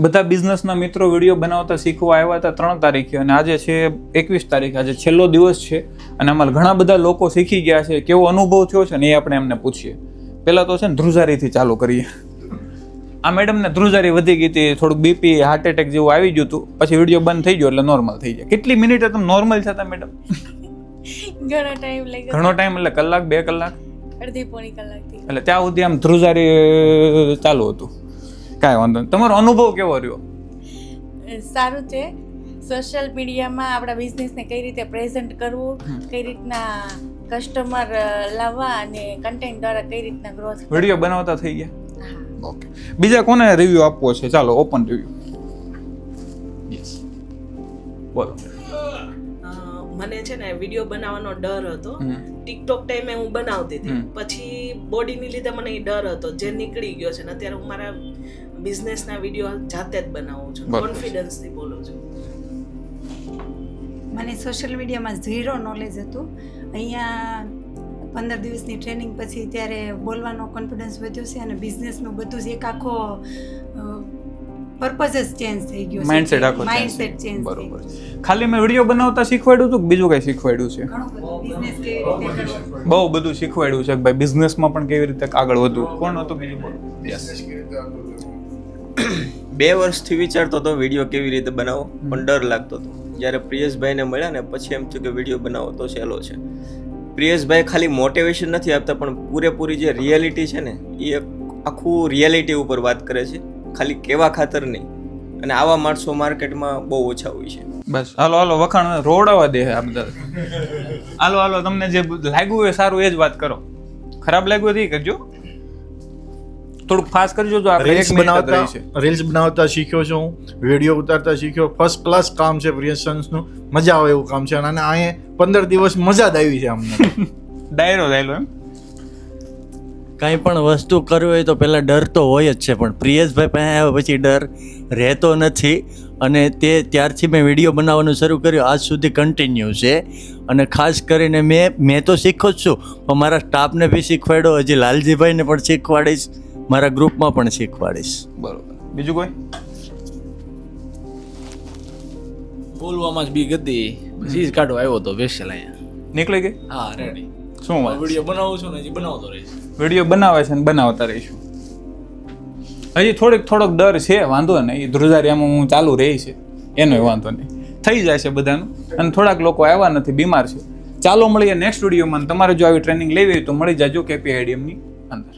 બધા બિઝનેસના મિત્રો વિડીયો બનાવતા શીખવા આવ્યા હતા 3 તારીખે અને આજે છે 21 તારીખ, આજે છેલ્લો દિવસ છે અને આમાં ઘણા બધા લોકો શીખી ગયા છે. કેવો અનુભવ થયો છે ને એ આપણે એમને પૂછીએ. પહેલાં તો છે ને ધ્રુજારીથી ચાલુ કરીએ. આ મેડમને ધ્રુજારી વધી ગઈ હતી, થોડુંક બીપી હાર્ટ એટેક જેવું આવી ગયું હતું, પછી વિડીયો બંધ થઈ ગયો એટલે નોર્મલ થઈ જાય. કેટલી મિનિટે તમે નોર્મલ થતા મેડમ? ઘણો ટાઈમ લાગ્યો. ઘણો ટાઈમ એટલે કલાક 2 કલાક? અડધી પોણી કલાકથી. એટલે ત્યાં સુધી આમ ધ્રુજારી ચાલુ હતું. કાંઈ વાંધો નહીં. તમારો અનુભવ કેવો રહ્યો? સારું છે. સોશિયલ મીડિયામાં આપણા બિઝનેસને કઈ રીતે પ્રેઝન્ટ કરવું, કઈ રીતના કસ્ટમર લાવવા અને કન્ટેન્ટ દ્વારા કઈ રીતના ગ્રોથ. વિડીયો બનાવતા થઈ ગયા? ઓકે. બીજા કોને રિવ્યુ આપવો છે? ચાલો ઓપન રિવ્યુ. યસ, બોલો. મને છે ને વિડીયો બનાવવાનો ડર હતો. ટિકટોક ટાઈમે હું બનાવતી હતી, પછી બોડીની લીધે મને એ ડર હતો, જે નીકળી ગયો છે ને અત્યારે હું મારા બિઝનેસના વિડીયો જાતે જ બનાવું છું, કોન્ફિડન્સથી બોલું છું. મને સોશિયલ મીડિયામાં 0 નોલેજ હતું. અહીંયા 15 દિવસની ટ્રેનિંગ પછી ત્યારે બોલવાનો કોન્ફિડન્સ વધ્યો છે અને બિઝનેસનું બધું જ એક આખો પર્પઝ જ ચેન્જ થઈ ગયો છે. Mindset change. બરોબર. ખાલી મેં વિડીયો બનાવતા શીખવાડ્યું હતું કે બીજું કંઈ શીખવાડ્યું છે? બિઝનેસ કેવી રીતે કરવો, બહુ બધું શીખવાડ્યું છે કે ભાઈ બિઝનેસમાં પણ કેવી રીતે આગળ વધવું. કોણ હતું બીજું? બોલો. 2 વર્ષથી વિચારતો હતો વિડીયો કેવી રીતે બનાવો, પણ ડર લાગતો હતો. જ્યારે પ્રિયેશભાઈને મળ્યા ને પછી એમ થયું કે વિડીયો બનાવો તો સહેલો છે. પ્રિયેશભાઈ ખાલી મોટિવેશન નથી આપતા, પણ પૂરેપૂરી જે રિયાલિટી છે ને એ આખું રિયાલિટી ઉપર વાત કરે છે, ખાલી કેવા ખાતર નહીં. અને આવા માણસો માર્કેટમાં બહુ ઓછા હોય છે. બસ હાલો વખાણ રોડાવા દે આ બધા. હાલો તમને જે લાગ્યું હોય સારું એ જ વાત કરો. ખરાબ લાગ્યું હોય એ કરજો. થોડુંક ફાસ્ટ કરજો. જો આપણે રીલ્સ બનાવતા શીખ્યો છું, વિડીયો ઉતારતા શીખ્યો. ફર્સ્ટ ક્લાસ કામ છે પ્રિયસન્સનું, મજા આવે એવું કામ છે. અને અહીંયા 15 દિવસ મજા જ આવી છે અમને. ડાયરો એમ કાંઈ પણ વસ્તુ કરવી હોય તો પહેલાં ડર તો હોય જ છે, પણ પ્રિયેશભાઈ પાસે આવ્યા પછી ડર રહેતો નથી. અને તે ત્યારથી મેં વિડીયો બનાવવાનું શરૂ કર્યું, આજ સુધી કન્ટિન્યુ છે. અને ખાસ કરીને મેં તો શીખો જ છું, પણ મારા સ્ટાફને બી શીખવાડ્યો, હજી લાલજીભાઈને પણ શીખવાડીશ, મારા ગ્રુપમાં પણ શીખવાડીશ. બરોબર. બીજું કોઈ? બોલવામાં જ બીક હતી, પછી જ કાઢો આવ્યો તો સ્પેશિયલ અહીંયા. નીકળી ગઈ? હા, રેડી. શું વાત? વિડીયો બનાવું છું ને હજી બનાવતો રહીશ. વિડીયો બનાવે છે ને બનાવતા રહીશું. હજી થોડોક ડર છે, વાંધો નહીં. ધ્રુજારી આમાં હું ચાલુ રહી છે, એનો વાંધો નહીં, થઈ જાય છે બધાનું. અને થોડાક લોકો આવ્યા નથી, બીમાર છે. ચાલો મળીએ નેક્સ્ટ વિડીયોમાં. તમારે જો આવી ટ્રેનિંગ લેવી હોય તો મળી જાજો KPIDM ની અંદર.